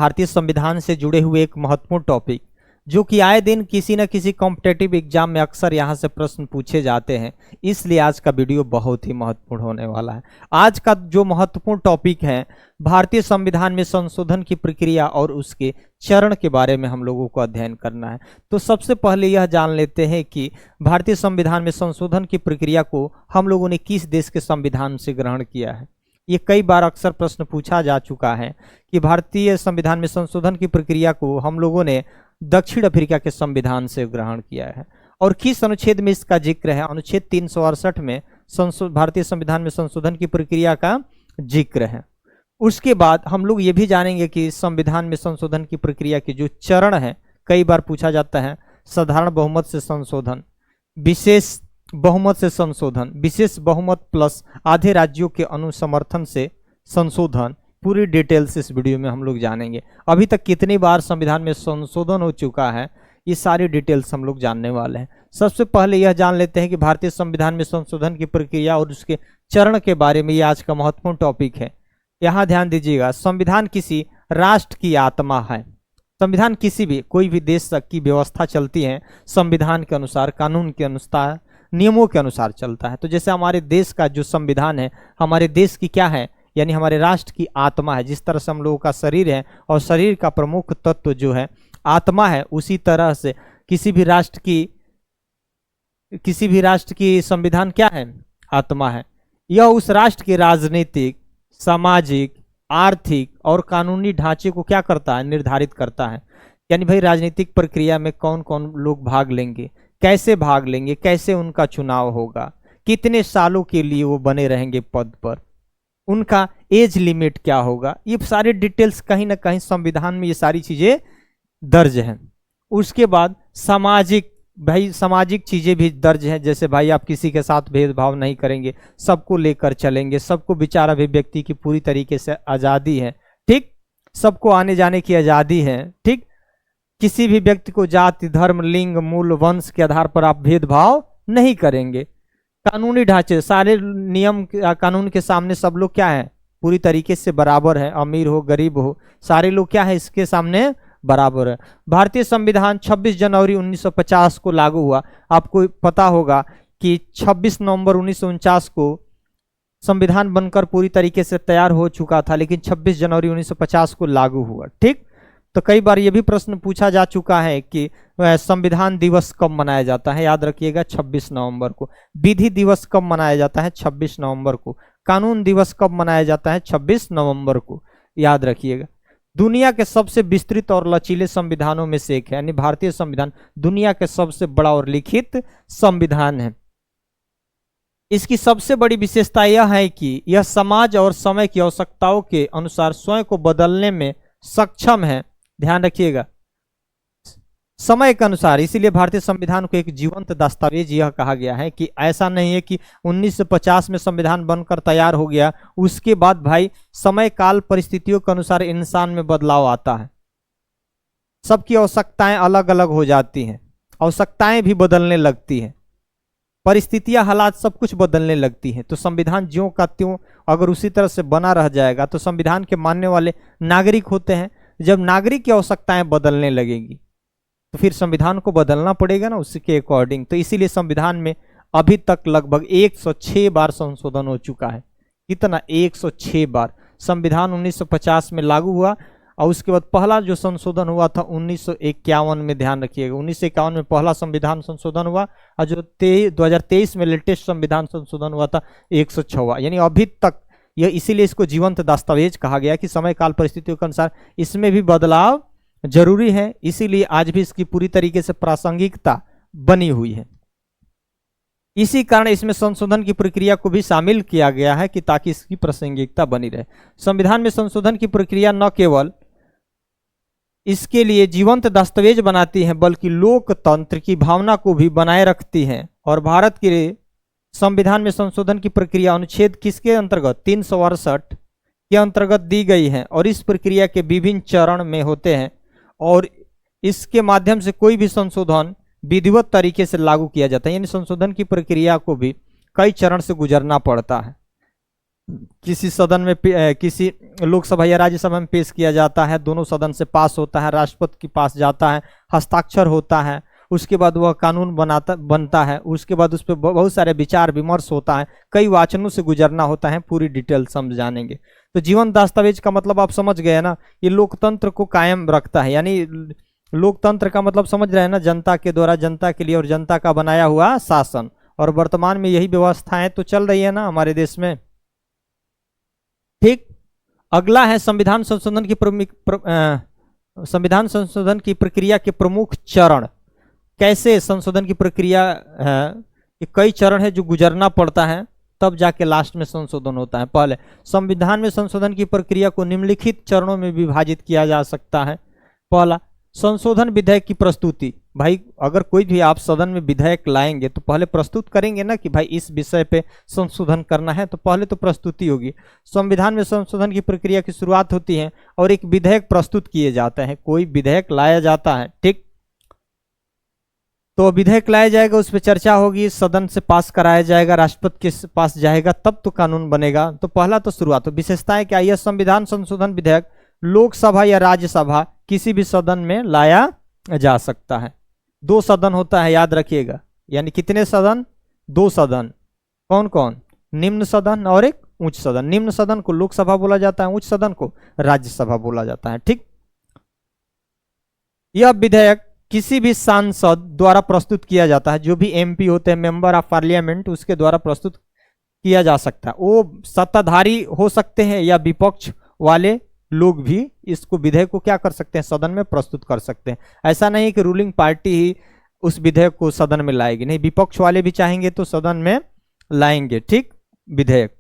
भारतीय संविधान से जुड़े हुए एक महत्वपूर्ण टॉपिक, जो कि आए दिन किसी न किसी कॉम्पिटेटिव एग्जाम में अक्सर यहाँ से प्रश्न पूछे जाते हैं। इसलिए आज का वीडियो बहुत ही महत्वपूर्ण होने वाला है। आज का जो महत्वपूर्ण टॉपिक है, भारतीय संविधान में संशोधन की प्रक्रिया और उसके चरण के बारे में हम लोगों को अध्ययन करना है। तो सबसे पहले यह जान लेते हैं कि भारतीय संविधान में संशोधन की प्रक्रिया को हम लोगों ने किस देश के संविधान से ग्रहण किया है। ये कई बार अक्सर प्रश्न पूछा जा चुका है कि भारतीय संविधान में संशोधन की प्रक्रिया को हम लोगों ने दक्षिण अफ्रीका के संविधान से ग्रहण किया है। और किस अनुच्छेद में इसका जिक्र है? अनुच्छेद 368 में भारतीय संविधान में संशोधन की प्रक्रिया का जिक्र है। उसके बाद हम लोग ये भी जानेंगे कि संविधान में संशोधन की प्रक्रिया के जो चरण है, कई बार पूछा जाता है, साधारण बहुमत से संशोधन, विशेष बहुमत से संशोधन, विशेष बहुमत प्लस आधे राज्यों के अनुसमर्थन से संशोधन। पूरी डिटेल्स इस वीडियो में हम लोग जानेंगे। अभी तक कितनी बार संविधान में संशोधन हो चुका है, ये सारी डिटेल्स हम लोग जानने वाले हैं। सबसे पहले यह जान लेते हैं कि भारतीय संविधान में संशोधन की प्रक्रिया और उसके चरण के बारे में। ये आज का महत्वपूर्ण टॉपिक है। यहाँ ध्यान दीजिएगा, संविधान किसी राष्ट्र की आत्मा है। संविधान किसी भी कोई भी देश की व्यवस्था चलती है संविधान के अनुसार, कानून के अनुसार, नियमों के अनुसार चलता है। तो जैसे हमारे देश का जो संविधान है, हमारे देश की क्या है, यानी हमारे राष्ट्र की आत्मा है। जिस तरह से हम लोगों का शरीर है और शरीर का प्रमुख तत्व जो है आत्मा है, उसी तरह से किसी भी राष्ट्र की संविधान क्या है? आत्मा है। यह उस राष्ट्र के राजनीतिक, सामाजिक, आर्थिक और कानूनी ढांचे को क्या करता है? निर्धारित करता है। यानी भाई राजनीतिक प्रक्रिया में कौन कौन लोग भाग लेंगे, कैसे भाग लेंगे, कैसे उनका चुनाव होगा, कितने सालों के लिए वो बने रहेंगे पद पर, उनका एज लिमिट क्या होगा, ये सारे डिटेल्स कहीं ना कहीं संविधान में ये सारी चीजें दर्ज हैं। उसके बाद सामाजिक चीजें भी दर्ज हैं। जैसे भाई आप किसी के साथ भेदभाव नहीं करेंगे, सबको लेकर चलेंगे, सबको विचार अभिव्यक्ति की पूरी तरीके से आजादी है, ठीक, सबको आने जाने की आजादी है, ठीक। किसी भी व्यक्ति को जाति, धर्म, लिंग, मूल, वंश के आधार पर आप भेदभाव नहीं करेंगे। कानूनी ढांचे, सारे नियम कानून के सामने सब लोग क्या है? पूरी तरीके से बराबर है। अमीर हो, गरीब हो, सारे लोग क्या है? इसके सामने बराबर है। भारतीय संविधान 26 जनवरी 1950 को लागू हुआ। आपको पता होगा कि 26 नवंबर 1949 को संविधान बनकर पूरी तरीके से तैयार हो चुका था, लेकिन 26 जनवरी 1950 को लागू हुआ, ठीक। तो कई बार ये भी प्रश्न पूछा जा चुका है कि संविधान दिवस कब मनाया जाता है? याद रखिएगा 26 नवंबर को। विधि दिवस कब मनाया जाता है? 26 नवंबर को। कानून दिवस कब मनाया जाता है? 26 नवंबर को, याद रखिएगा। दुनिया के सबसे विस्तृत और लचीले संविधानों में से एक है, यानी भारतीय संविधान दुनिया के सबसे बड़ा और लिखित संविधान है। इसकी सबसे बड़ी विशेषता यह है कि यह समाज और समय की आवश्यकताओं के अनुसार स्वयं को बदलने में सक्षम है। ध्यान रखिएगा, समय के अनुसार। इसीलिए भारतीय संविधान को एक जीवंत दस्तावेज यह कहा गया है कि ऐसा नहीं है कि 1950 में संविधान बनकर तैयार हो गया, उसके बाद भाई समय काल परिस्थितियों के अनुसार इंसान में बदलाव आता है। सबकी आवश्यकताएं अलग अलग हो जाती हैं, आवश्यकताएं भी बदलने लगती हैं, परिस्थितियां, हालात सब कुछ बदलने लगती हैं। तो संविधान ज्यों का त्यों अगर उसी तरह से बना रह जाएगा तो संविधान के मानने वाले नागरिक होते हैं। जब नागरिक की आवश्यकताएं बदलने लगेंगी तो फिर संविधान को बदलना पड़ेगा ना उसके अकॉर्डिंग। तो इसीलिए संविधान में अभी तक लगभग 106 बार संशोधन हो चुका है। कितना? 106 बार। संविधान 1950 में लागू हुआ और उसके बाद पहला जो संशोधन हुआ था 1951 में। ध्यान रखिएगा, 1951 में पहला संविधान संशोधन हुआ और जो 2023 में लेटेस्ट संविधान संशोधन हुआ था 106वां। यानी अभी तक यह, इसीलिए इसको जीवंत दस्तावेज कहा गया कि समय काल परिस्थितियों के अनुसार इसमें भी बदलाव जरूरी है। इसीलिए आज भी इसकी पूरी तरीके से प्रासंगिकता बनी हुई है। इसी कारण इसमें संशोधन की प्रक्रिया को भी शामिल किया गया है कि ताकि इसकी प्रासंगिकता बनी रहे। संविधान में संशोधन की प्रक्रिया न केवल इसके लिए जीवंत दस्तावेज बनाती है बल्कि लोकतंत्र की भावना को भी बनाए रखती है। और भारत के संविधान में संशोधन की प्रक्रिया अनुच्छेद किसके अंतर्गत? 368 के अंतर्गत दी गई है और इस प्रक्रिया के विभिन्न चरण में होते हैं और इसके माध्यम से कोई भी संशोधन विधिवत तरीके से लागू किया जाता है। यानी संशोधन की प्रक्रिया को भी कई चरण से गुजरना पड़ता है। किसी सदन में किसी लोकसभा या राज्यसभा में पेश किया जाता है, दोनों सदन से पास होता है, राष्ट्रपति के पास जाता है, हस्ताक्षर होता है, उसके बाद वह कानून बनता है, उसके बाद उस पर बहुत सारे विचार विमर्श होता है, कई वाचनों से गुजरना होता है, पूरी डिटेल समझ जानेंगे। तो जीवन दस्तावेज का मतलब आप समझ गए ना, ये लोकतंत्र को कायम रखता है, यानी लोकतंत्र का मतलब समझ रहे हैं ना, जनता के द्वारा जनता के लिए और जनता का बनाया हुआ शासन। और वर्तमान में यही व्यवस्थाएं तो चल रही है ना हमारे देश में। ठीक, अगला है संविधान संशोधन की संविधान संशोधन की प्रक्रिया के प्रमुख चरण। कैसे संशोधन की प्रक्रिया है, ये कई चरण है जो गुजरना पड़ता है, तब जाके लास्ट में संशोधन होता है। पहले संविधान में संशोधन की प्रक्रिया को निम्नलिखित चरणों में विभाजित किया जा सकता है। पहला, संशोधन विधेयक की प्रस्तुति। भाई अगर कोई भी आप सदन में विधेयक लाएंगे तो पहले प्रस्तुत करेंगे ना कि भाई इस विषय पे संशोधन करना है, तो पहले तो प्रस्तुति होगी। संविधान में संशोधन की प्रक्रिया की शुरुआत होती है और एक विधेयक प्रस्तुत किए जाते हैं, कोई विधेयक लाया जाता है। ठीक, तो विधेयक लाया जाएगा, उस पर चर्चा होगी, सदन से पास कराया जाएगा, राष्ट्रपति के पास जाएगा, तब तो कानून बनेगा। तो पहला तो शुरुआत हो। विशेषताएं क्या? यह संविधान संशोधन विधेयक लोकसभा या राज्यसभा किसी भी सदन में लाया जा सकता है। 2 सदन होता है, याद रखिएगा। यानी कितने सदन? 2 सदन। कौन कौन? निम्न सदन और एक उच्च सदन। निम्न सदन को लोकसभा बोला जाता है, उच्च सदन को राज्यसभा बोला जाता है। ठीक, यह विधेयक किसी भी सांसद द्वारा प्रस्तुत किया जाता है, जो भी एमपी होते हैं, मेंबर ऑफ पार्लियामेंट, उसके द्वारा प्रस्तुत किया जा सकता है। वो सत्ताधारी हो सकते हैं या विपक्ष वाले लोग भी इसको विधेयक को क्या कर सकते हैं? सदन में प्रस्तुत कर सकते हैं। ऐसा नहीं कि रूलिंग पार्टी ही उस विधेयक को सदन में लाएगी, नहीं, विपक्ष वाले भी चाहेंगे तो सदन में लाएंगे। ठीक, विधेयक।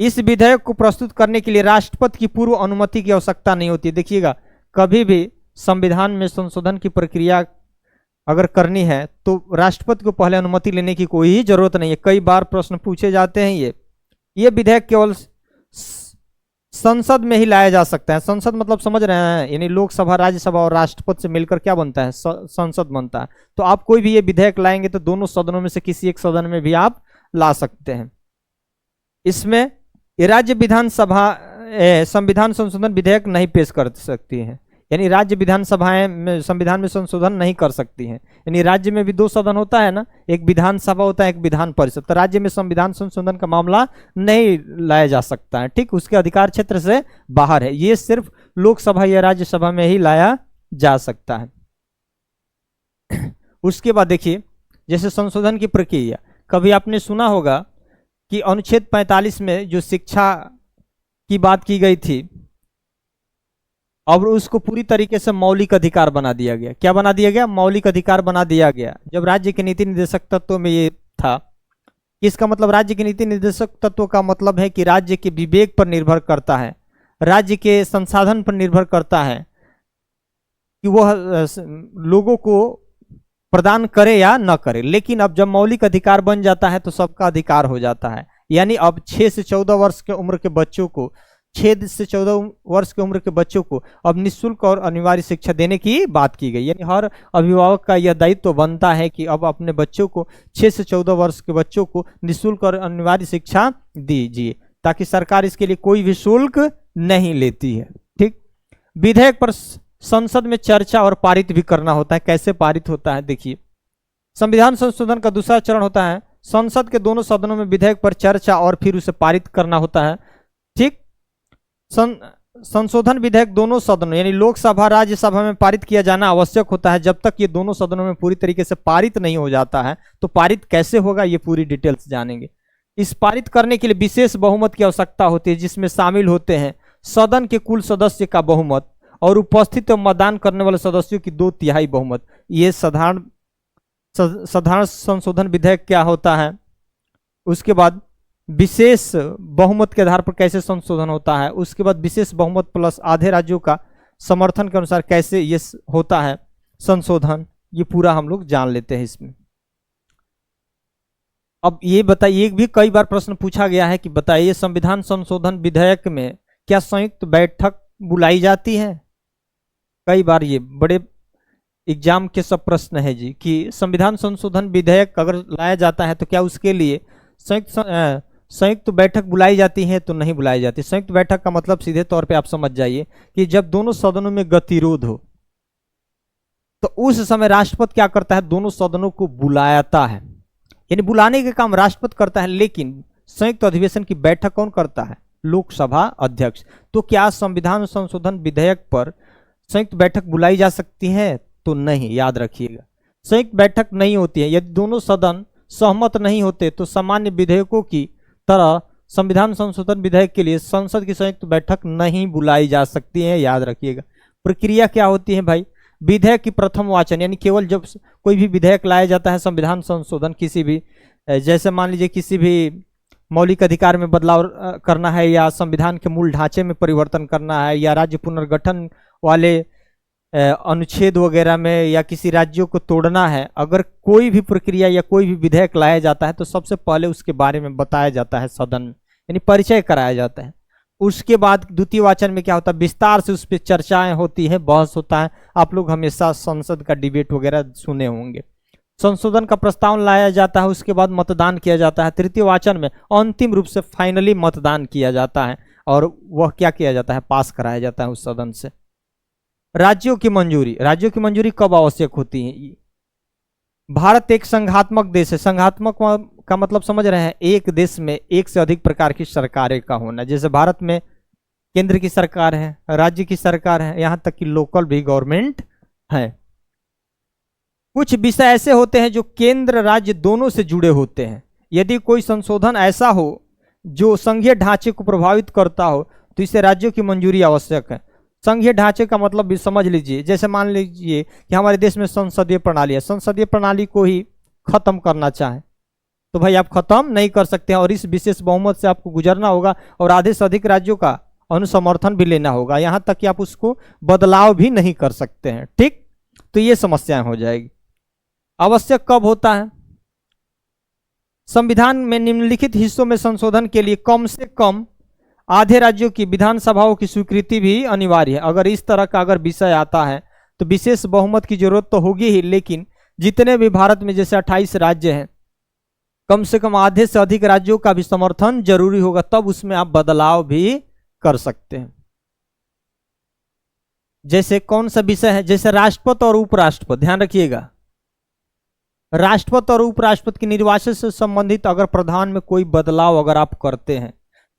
इस विधेयक को प्रस्तुत करने के लिए राष्ट्रपति की पूर्व अनुमति की आवश्यकता नहीं होती। देखिएगा, कभी भी संविधान में संशोधन की प्रक्रिया अगर करनी है तो राष्ट्रपति को पहले अनुमति लेने की कोई जरूरत नहीं है। कई बार प्रश्न पूछे जाते हैं। ये विधेयक केवल संसद में ही लाया जा सकता है। संसद मतलब समझ रहे हैं, यानी लोकसभा, राज्यसभा और राष्ट्रपति से मिलकर क्या बनता है? संसद बनता है। तो आप कोई भी ये विधेयक लाएंगे तो दोनों सदनों में से किसी एक सदन में भी आप ला सकते हैं। इसमें राज्य विधानसभा संविधान संशोधन विधेयक नहीं पेश कर सकती है, यानी राज्य विधानसभाएं में संविधान में संशोधन नहीं कर सकती हैं। यानी राज्य में भी 2 सदन होता है ना, एक विधानसभा होता है, एक विधान परिषद। तो राज्य में संविधान संशोधन का मामला नहीं लाया जा सकता है। ठीक, उसके अधिकार क्षेत्र से बाहर है। ये सिर्फ लोकसभा या राज्यसभा में ही लाया जा सकता है। उसके बाद देखिए, जैसे संशोधन की प्रक्रिया, कभी आपने सुना होगा कि अनुच्छेद 45 में जो शिक्षा की बात की गई थी, अब उसको पूरी तरीके से मौलिक अधिकार बना दिया गया। क्या बना दिया गया? मौलिक अधिकार बना दिया गया। जब राज्य के नीति निर्देशक तत्व में ये था, इसका मतलब राज्य के नीति निर्देशक तत्व का मतलब है कि राज्य के विवेक पर निर्भर करता है, राज्य के संसाधन पर निर्भर करता है कि वह लोगों को प्रदान करे या न करे। लेकिन अब जब मौलिक अधिकार बन जाता है तो सबका अधिकार हो जाता है। यानी अब 6 से 14 वर्ष के उम्र के बच्चों को 6 से 14 वर्ष की उम्र के बच्चों को अब निःशुल्क और अनिवार्य शिक्षा देने की बात की गई। यानी हर अभिभावक का यह दायित्व बनता है कि अब अपने बच्चों को 6 से 14 वर्ष के बच्चों को निःशुल्क और अनिवार्य शिक्षा दीजिए, ताकि सरकार इसके लिए कोई भी शुल्क नहीं लेती है। ठीक, विधेयक पर संसद में चर्चा और पारित भी करना होता है। कैसे पारित होता है? देखिए, संविधान संशोधन का दूसरा चरण होता है संसद के दोनों सदनों में विधेयक पर चर्चा और फिर उसे पारित करना होता है। ठीक, संशोधन विधेयक दोनों सदनों यानी लोकसभा, राज्यसभा में पारित किया जाना आवश्यक होता है। जब तक ये दोनों सदनों में पूरी तरीके से पारित नहीं हो जाता है तो पारित कैसे होगा, ये पूरी डिटेल्स जानेंगे। इस पारित करने के लिए विशेष बहुमत की आवश्यकता होती है, जिसमें शामिल होते हैं सदन के कुल सदस्य का बहुमत और उपस्थित और मतदान करने वाले सदस्यों की 2/3 बहुमत। ये साधारण संशोधन विधेयक क्या होता है। उसके बाद विशेष बहुमत के आधार पर कैसे संशोधन होता है। उसके बाद विशेष बहुमत प्लस आधे राज्यों का समर्थन के अनुसार कैसे ये होता है संशोधन, ये पूरा हम लोग जान लेते हैं इसमें। अब ये बताइए, भी कई बार प्रश्न पूछा गया है कि बताइए संविधान संशोधन विधेयक में क्या संयुक्त बैठक बुलाई जाती है। कई बार ये बड़े एग्जाम के सब प्रश्न है जी कि संविधान संशोधन विधेयक अगर लाया जाता है तो क्या उसके लिए संयुक्त संयुक्त बैठक बुलाई जाती है तो नहीं बुलाई जाती। संयुक्त बैठक का मतलब सीधे तौर पे आप समझ जाइए कि जब दोनों सदनों में गतिरोध हो तो उस समय राष्ट्रपति क्या करता है, दोनों सदनों को बुलाता है, यानी बुलाने का काम राष्ट्रपति करता है। लेकिन संयुक्त अधिवेशन की बैठक कौन करता है, लोकसभा अध्यक्ष। तो क्या संविधान संशोधन विधेयक पर संयुक्त बैठक बुलाई जा सकती है, तो नहीं, याद रखिएगा संयुक्त बैठक नहीं होती है। यदि दोनों सदन सहमत नहीं होते तो सामान्य विधेयकों की तरह संविधान संशोधन विधेयक के लिए संसद की संयुक्त बैठक नहीं बुलाई जा सकती है, याद रखिएगा। प्रक्रिया क्या होती है भाई, विधेयक की प्रथम वाचन, यानी केवल जब कोई भी विधेयक लाया जाता है संविधान संशोधन, किसी भी, जैसे मान लीजिए किसी भी मौलिक अधिकार में बदलाव करना है, या संविधान के मूल ढांचे में परिवर्तन करना है, या राज्य पुनर्गठन वाले अनुच्छेद वगैरह में, या किसी राज्यों को तोड़ना है, अगर कोई भी प्रक्रिया या कोई भी विधेयक लाया जाता है तो सबसे पहले उसके बारे में बताया जाता है सदन में, यानी परिचय कराया जाता है। उसके बाद द्वितीय वाचन में क्या होता है, विस्तार से उस पर चर्चाएं होती हैं, बहस होता है। आप लोग हमेशा संसद का डिबेट वगैरह सुने होंगे। संशोधन का प्रस्ताव लाया जाता है, उसके बाद मतदान किया जाता है। तृतीय वाचन में अंतिम रूप से फाइनली मतदान किया जाता है और वह क्या किया जाता है, पास कराया जाता है उस सदन से। राज्यों की मंजूरी, राज्यों की मंजूरी कब आवश्यक होती है। भारत एक संघात्मक देश है। संघात्मक का मतलब समझ रहे हैं, एक देश में एक से अधिक प्रकार की सरकारें का होना। जैसे भारत में केंद्र की सरकार है, राज्य की सरकार है, यहां तक कि लोकल भी गवर्नमेंट है। कुछ विषय ऐसे होते हैं जो केंद्र राज्य दोनों से जुड़े होते हैं। यदि कोई संशोधन ऐसा हो जो संघीय ढांचे को प्रभावित करता हो तो इसे राज्यों की मंजूरी आवश्यक है। संघीय ढांचे का मतलब भी समझ लीजिए, जैसे मान लीजिए कि हमारे देश में संसदीय प्रणाली है, संसदीय प्रणाली को ही खत्म करना चाहे तो भाई आप खत्म नहीं कर सकते हैं, और इस विशेष बहुमत से आपको गुजरना होगा और आधे से अधिक राज्यों का अनुसमर्थन भी लेना होगा, यहां तक कि आप उसको बदलाव भी नहीं कर सकते हैं। ठीक, तो ये समस्याएं हो जाएगी। आवश्यक कब होता है, संविधान में निम्नलिखित हिस्सों में संशोधन के लिए कम से कम आधे राज्यों की विधानसभाओं की स्वीकृति भी अनिवार्य है। अगर इस तरह का अगर विषय आता है तो विशेष बहुमत की जरूरत तो होगी ही, लेकिन जितने भी भारत में जैसे 28 राज्य हैं, कम से कम आधे से अधिक राज्यों का भी समर्थन जरूरी होगा, तब उसमें आप बदलाव भी कर सकते हैं। जैसे कौन सा विषय है, जैसे राष्ट्रपति और उपराष्ट्रपति, ध्यान रखिएगा, राष्ट्रपति और उपराष्ट्रपति के निर्वाचन से संबंधित अगर प्रधान में कोई बदलाव अगर आप करते हैं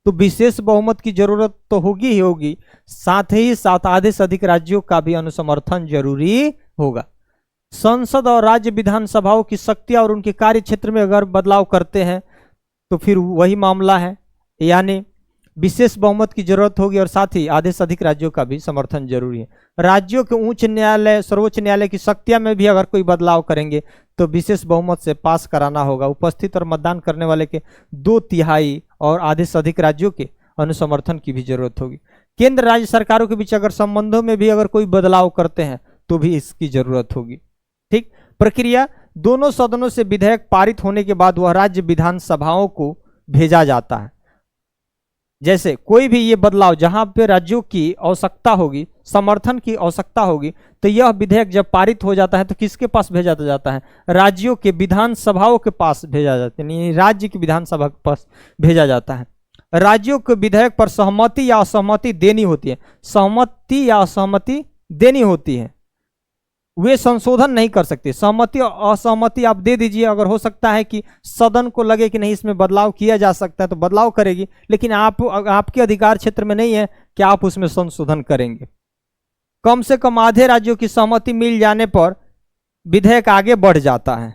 तो विशेष बहुमत की जरूरत तो होगी ही होगी, साथ ही साथ आधे से अधिक राज्यों का भी अनुसमर्थन जरूरी होगा। संसद और राज्य विधानसभाओं की शक्तियां और उनके कार्य क्षेत्र में अगर बदलाव करते हैं तो फिर वही मामला है, यानी विशेष बहुमत की जरूरत होगी और साथ ही आधे से अधिक राज्यों का भी समर्थन जरूरी है। राज्यों के उच्च न्यायालय, सर्वोच्च न्यायालय की शक्तियां में भी अगर कोई बदलाव करेंगे तो विशेष बहुमत से पास कराना होगा। उपस्थित और मतदान करने वाले के 2/3 और आधे से अधिक राज्यों के अनुसमर्थन की भी जरूरत होगी। केंद्र राज्य सरकारों के बीच अगर संबंधों में भी अगर कोई बदलाव करते हैं तो भी इसकी जरूरत होगी। ठीक, प्रक्रिया, दोनों सदनों से विधेयक पारित होने के बाद वह राज्य विधानसभाओं को भेजा जाता है। जैसे कोई भी ये बदलाव जहां पे राज्यों की आवश्यकता होगी, समर्थन की आवश्यकता होगी, तो यह विधेयक जब पारित हो जाता है तो किसके पास भेजा जाता है, राज्यों के विधानसभाओं के पास भेजा जाता है, यानी राज्य की विधानसभा के पास भेजा जाता है। राज्यों के विधेयक पर सहमति या असहमति देनी होती है, सहमति या असहमति देनी होती है, वे संशोधन नहीं कर सकते। सहमति और असहमति आप दे दीजिए, अगर हो सकता है कि सदन को लगे कि नहीं इसमें बदलाव किया जा सकता है तो बदलाव करेगी, लेकिन आपके अधिकार क्षेत्र में नहीं है कि आप उसमें संशोधन करेंगे। कम से कम आधे राज्यों की सहमति मिल जाने पर विधेयक आगे बढ़ जाता है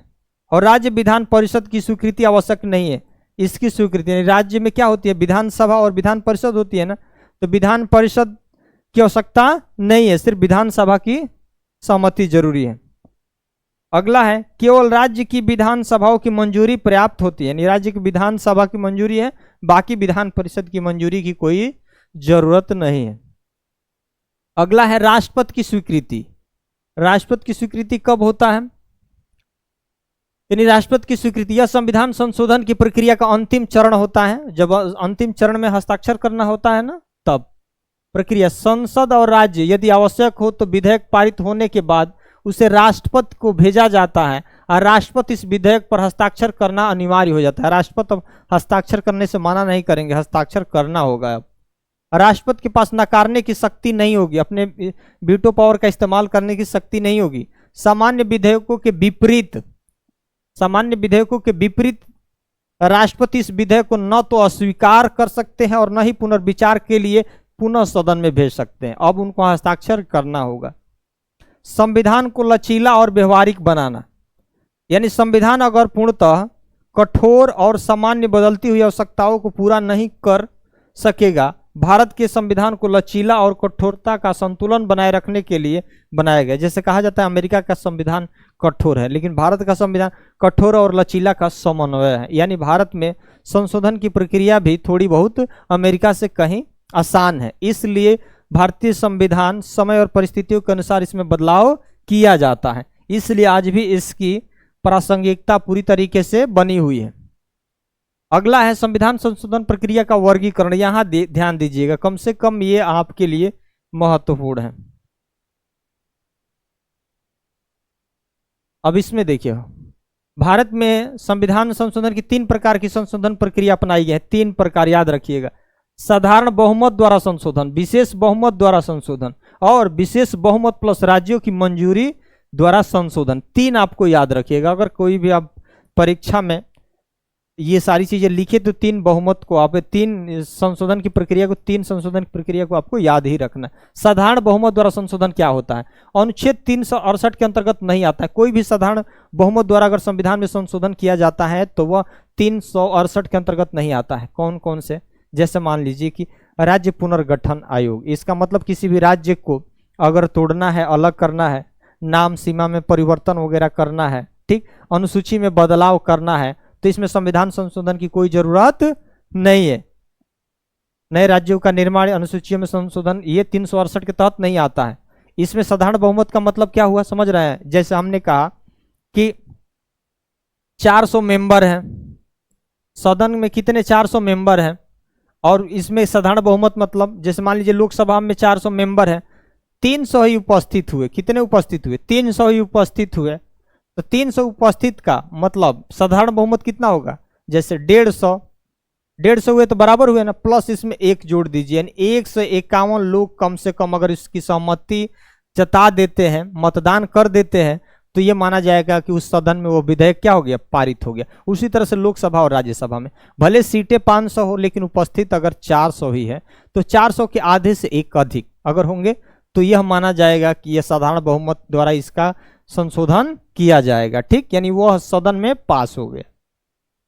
और राज्य विधान परिषद की स्वीकृति आवश्यक नहीं है। इसकी स्वीकृति राज्य में क्या होती है, विधानसभा और विधान परिषद होती है ना, तो विधान परिषद की आवश्यकता नहीं है, सिर्फ विधानसभा की सहमति जरूरी है। अगला है, केवल राज्य की विधानसभाओं की मंजूरी पर्याप्त होती है, यानी राज्य की विधानसभा की मंजूरी है, बाकी विधान परिषद की मंजूरी की कोई जरूरत नहीं है। अगला है राष्ट्रपति की स्वीकृति। राष्ट्रपति की स्वीकृति कब होता है, यानी राष्ट्रपति की स्वीकृति यह संविधान संशोधन की प्रक्रिया का अंतिम चरण होता है। जब अंतिम चरण में हस्ताक्षर करना होता है ना, तब प्रक्रिया, संसद और राज्य यदि आवश्यक हो तो विधेयक पारित होने के बाद उसे राष्ट्रपति को भेजा जाता है। और राष्ट्रपति इस विधेयक पर हस्ताक्षर करना अनिवार्य हो जाता है। राष्ट्रपति अब हस्ताक्षर करने से मना नहीं करेंगे, हस्ताक्षर करना होगा। अब राष्ट्रपति के पास नकारने की शक्ति नहीं होगी, अपने वीटो पावर का इस्तेमाल करने की शक्ति नहीं होगी। सामान्य विधेयकों के विपरीत राष्ट्रपति इस विधेयक को न तो अस्वीकार कर सकते हैं और न ही पुनर्विचार के लिए पुनः सदन में भेज सकते हैं। अब उनको हस्ताक्षर करना होगा। संविधान को लचीला और व्यवहारिक बनाना, यानी संविधान अगर पूर्णतः कठोर और सामान्य बदलती हुई आवश्यकताओं को पूरा नहीं कर सकेगा, भारत के संविधान को लचीला और कठोरता का संतुलन बनाए रखने के लिए बनाया गया। जैसे कहा जाता है अमेरिका का संविधान कठोर है, लेकिन भारत का संविधान कठोर और लचीला का समन्वय है। यानी भारत में संशोधन की प्रक्रिया भी थोड़ी बहुत अमेरिका से कहीं आसान है, इसलिए भारतीय संविधान समय और परिस्थितियों के अनुसार इसमें बदलाव किया जाता है। इसलिए आज भी इसकी प्रासंगिकता पूरी तरीके से बनी हुई है। अगला है संविधान संशोधन प्रक्रिया का वर्गीकरण। यहां ध्यान दीजिएगा, कम से कम ये आपके लिए महत्वपूर्ण है। अब इसमें देखिए, भारत में संविधान संशोधन की 3 प्रकार की संशोधन प्रक्रिया अपनाई गई है। 3 प्रकार याद रखिएगा। साधारण बहुमत द्वारा संशोधन, विशेष बहुमत द्वारा संशोधन और विशेष बहुमत प्लस राज्यों की मंजूरी द्वारा संशोधन। 3 आपको याद रखिएगा। अगर कोई भी आप परीक्षा में ये सारी चीजें लिखे तो 3 बहुमत को आप 3 संशोधन की प्रक्रिया को 3 संशोधन की प्रक्रिया को आपको याद ही रखना है। साधारण बहुमत द्वारा संशोधन क्या होता है? अनुच्छेद 368 के अंतर्गत नहीं आता है। कोई भी साधारण बहुमत द्वारा अगर संविधान में संशोधन किया जाता है तो वह 368 के अंतर्गत नहीं आता है। कौन कौन से? जैसे मान लीजिए कि राज्य पुनर्गठन आयोग, इसका मतलब किसी भी राज्य को अगर तोड़ना है, अलग करना है, नाम सीमा में परिवर्तन वगैरह करना है, ठीक, अनुसूची में बदलाव करना है, तो इसमें संविधान संशोधन की कोई जरूरत नहीं है। नए राज्यों का निर्माण, अनुसूचियों में संशोधन, ये 368 के तहत नहीं आता है। इसमें साधारण बहुमत का मतलब क्या हुआ, समझ रहे हैं? जैसे हमने कहा कि 400 मेंबर हैं सदन में, कितने 400 मेंबर हैं, और इसमें साधारण बहुमत मतलब जैसे मान लीजिए लोकसभा में 400 मेंबर हैं, 300 ही उपस्थित हुए। कितने उपस्थित हुए? 300 ही उपस्थित हुए। तो 300 उपस्थित का मतलब साधारण बहुमत कितना होगा? जैसे 150 हुए तो बराबर हुए ना, प्लस इसमें 1 जोड़ दीजिए, यानी 151 लोग कम से कम अगर इसकी सहमति जता देते हैं, मतदान कर देते हैं, तो ये माना जाएगा कि उस सदन में वो विधेयक क्या हो गया? पारित हो गया। उसी तरह से लोकसभा और राज्यसभा में भले सीटें 500 हो, लेकिन उपस्थित अगर 400 ही है, तो 400 के आधे से 1 अधिक अगर होंगे तो यह माना जाएगा कि यह साधारण बहुमत द्वारा इसका संशोधन किया जाएगा, ठीक, यानी वह सदन में पास हो गया।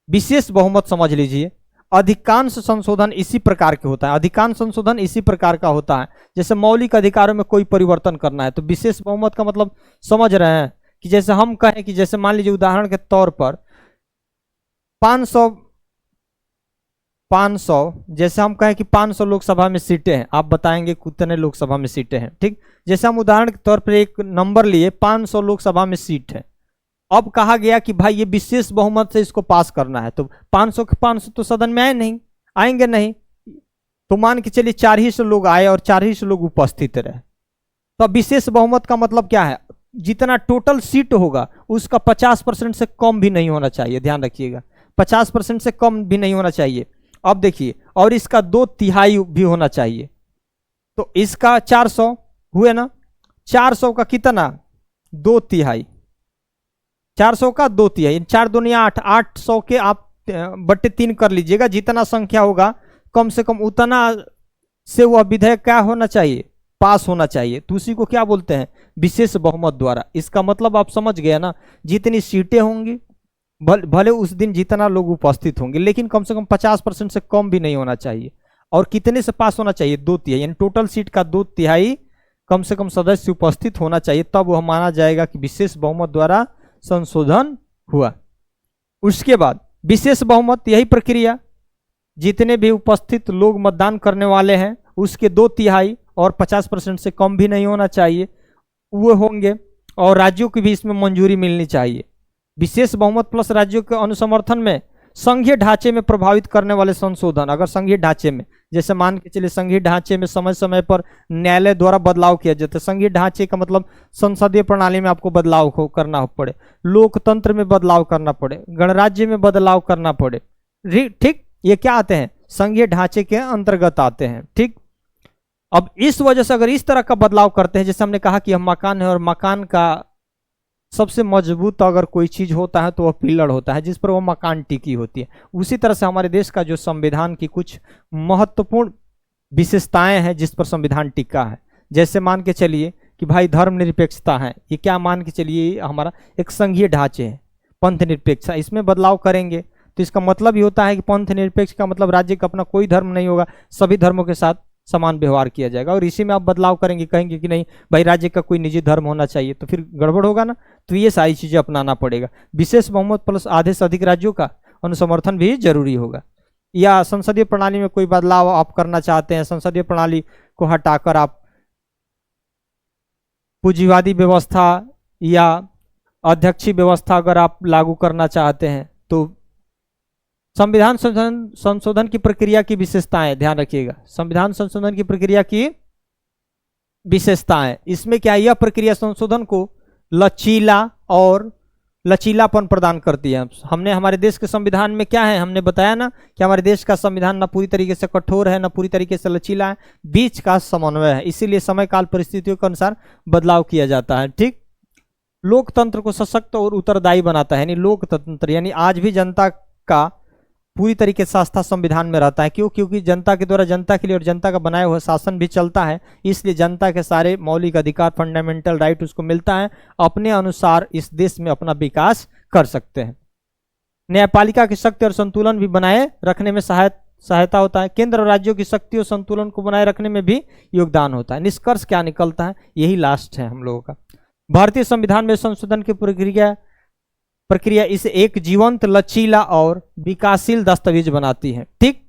विशेष बहुमत समझ लीजिए, अधिकांश संशोधन इसी प्रकार के होता है। अधिकांश संशोधन इसी प्रकार का होता है, जैसे मौलिक अधिकारों में कोई परिवर्तन करना है, तो विशेष बहुमत का मतलब समझ रहे हैं कि जैसे हम कहें कि जैसे मान लीजिए उदाहरण के तौर पर 500 जैसे हम कहें कि 500 लोकसभा में सीटें हैं, आप बताएंगे कितने लोकसभा में सीटें हैं, ठीक। जैसे हम उदाहरण के तौर पर एक नंबर लिए, 500 लोकसभा में सीट है। अब कहा गया कि भाई ये विशेष बहुमत से इसको पास करना है, तो 500 के 500 तो सदन में आएंगे नहीं, तो मान के चलिए 400 लोग आए और 400 लोग उपस्थित रहे। तो विशेष बहुमत का मतलब क्या है? जितना टोटल सीट होगा उसका 50% से कम भी नहीं होना चाहिए। ध्यान रखिएगा, 50% से कम भी नहीं होना चाहिए। अब देखिए, और इसका 2/3 भी होना चाहिए। तो इसका 400 हुए ना, 400 का कितना? 2/3, 400 का 2/3, 4 दूनी 8, 800 के आप बट्टे 3 कर लीजिएगा। जितना संख्या होगा कम से कम उतना से वह विधेयक क्या होना चाहिए? पास होना चाहिए। तो उसी को क्या बोलते हैं? विशेष बहुमत द्वारा। इसका मतलब आप समझ गए ना, जितनी सीटें होंगी, भले उस दिन जितना लोग उपस्थित होंगे, लेकिन कम से कम 50% से कम भी नहीं होना चाहिए। और कितने से पास होना चाहिए? 2/3, यानी टोटल सीट का 2/3 कम से कम सदस्य उपस्थित होना चाहिए, तब वह माना जाएगा कि विशेष बहुमत द्वारा संशोधन हुआ। उसके बाद विशेष बहुमत, यही प्रक्रिया, जितने भी उपस्थित लोग मतदान करने वाले हैं उसके 2/3 और 50% से कम भी नहीं होना चाहिए वो होंगे, और राज्यों की भी इसमें मंजूरी मिलनी चाहिए। विशेष बहुमत प्लस राज्यों के अनुसमर्थन में संघीय ढांचे में प्रभावित करने वाले संशोधन, अगर संघीय ढांचे में, जैसे मान के चलिए संघीय ढांचे में समय समय पर न्यायालय द्वारा बदलाव किया जाता है। संघीय ढांचे का मतलब संसदीय प्रणाली में आपको बदलाव करना पड़े, लोकतंत्र में बदलाव करना पड़े, गणराज्य में बदलाव करना पड़े, ठीक, ये क्या आते हैं, संघीय ढांचे के अंतर्गत आते हैं। ठीक, अब इस वजह से अगर इस तरह का बदलाव करते हैं, जैसे हमने कहा कि हम मकान है और मकान का सबसे मजबूत अगर कोई चीज होता है तो वह पिलर होता है जिस पर वो मकान टिकी होती है। उसी तरह से हमारे देश का जो संविधान की कुछ महत्वपूर्ण विशेषताएं हैं जिस पर संविधान टिका है, जैसे मान के चलिए कि भाई धर्मनिरपेक्षता है, ये क्या मान के चलिए हमारा एक संघीय ढांचे है, पंथ निरपेक्षता, इसमें बदलाव करेंगे तो इसका मतलब ये होता है कि पंथ निरपेक्ष का मतलब राज्य का अपना कोई धर्म नहीं होगा, सभी धर्मों के साथ समान व्यवहार किया जाएगा। और इसी में आप बदलाव करेंगे, कहेंगे कि नहीं भाई राज्य का कोई निजी धर्म होना चाहिए, तो फिर गड़बड़ होगा ना। तो ये सारी चीजें अपनाना पड़ेगा। विशेष बहुमत प्लस आधे से अधिक राज्यों का अनुसमर्थन भी जरूरी होगा। या संसदीय प्रणाली में कोई बदलाव आप करना चाहते हैं, संसदीय प्रणाली को हटाकर आप पूंजीवादी व्यवस्था या अध्यक्षीय व्यवस्था अगर आप लागू करना चाहते हैं तो संविधान संशोधन की प्रक्रिया की विशेषताएं ध्यान रखिएगा। संविधान संशोधन की प्रक्रिया की विशेषताएं, इसमें क्या, यह प्रक्रिया संशोधन को लचीला और लचीलापन प्रदान करती है। हमने हमारे देश के संविधान में क्या है, हमने बताया ना कि हमारे देश का संविधान ना पूरी तरीके से कठोर है ना पूरी तरीके से लचीला है, बीच का समन्वय है, इसीलिए समय काल परिस्थितियों के अनुसार बदलाव किया जाता है। ठीक, लोकतंत्र को सशक्त और उत्तरदायी बनाता है, यानी लोकतंत्र यानी आज भी जनता का पूरी तरीके से आस्था संविधान में रहता है। क्यों? क्योंकि जनता के द्वारा जनता के लिए और जनता का बनाया हुआ शासन भी चलता है, इसलिए जनता के सारे मौलिक अधिकार, फंडामेंटल राइट उसको मिलता है, अपने अनुसार इस देश में अपना विकास कर सकते हैं। न्यायपालिका की शक्ति और संतुलन भी बनाए रखने में सहायता होता है। केंद्र और राज्यों की शक्ति और संतुलन को बनाए रखने में भी योगदान होता है। निष्कर्ष क्या निकलता है, यही लास्ट है हम लोगों का। भारतीय संविधान में संशोधन की प्रक्रिया इसे एक जीवंत, लचीला और विकासशील दस्तावेज बनाती है। ठीक,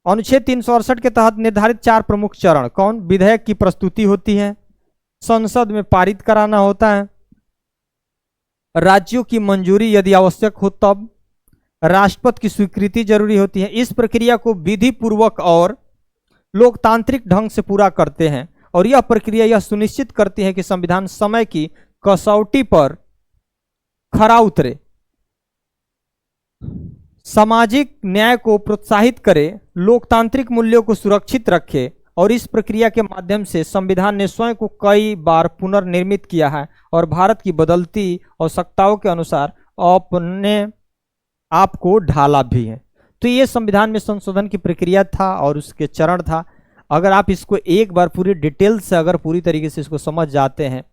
अनुच्छेद 368 के तहत निर्धारित 4 प्रमुख चरण कौन, विधेयक की प्रस्तुति होती है, संसद में पारित कराना होता है, राज्यों की मंजूरी यदि आवश्यक हो तब, राष्ट्रपति की स्वीकृति जरूरी होती है। इस प्रक्रिया को विधि पूर्वक और लोकतांत्रिक ढंग से पूरा करते हैं और यह प्रक्रिया यह सुनिश्चित करती है कि संविधान समय की कसौटी पर खरा उतरे, सामाजिक न्याय को प्रोत्साहित करे, लोकतांत्रिक मूल्यों को सुरक्षित रखे। और इस प्रक्रिया के माध्यम से संविधान ने स्वयं को कई बार पुनर्निर्मित किया है और भारत की बदलती आवश्यकताओं के अनुसार अपने आप को ढाला भी है। तो ये संविधान में संशोधन की प्रक्रिया था और उसके चरण था। अगर आप इसको एक बार पूरी डिटेल से अगर पूरी तरीके से इसको समझ जाते हैं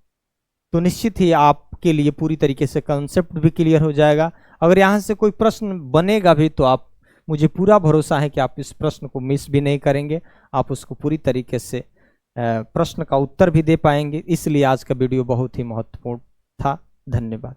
तो निश्चित ही आपके लिए पूरी तरीके से कंसेप्ट भी क्लियर हो जाएगा। अगर यहाँ से कोई प्रश्न बनेगा भी तो आप, मुझे पूरा भरोसा है कि आप इस प्रश्न को मिस भी नहीं करेंगे, आप उसको पूरी तरीके से प्रश्न का उत्तर भी दे पाएंगे। इसलिए आज का वीडियो बहुत ही महत्वपूर्ण था। धन्यवाद।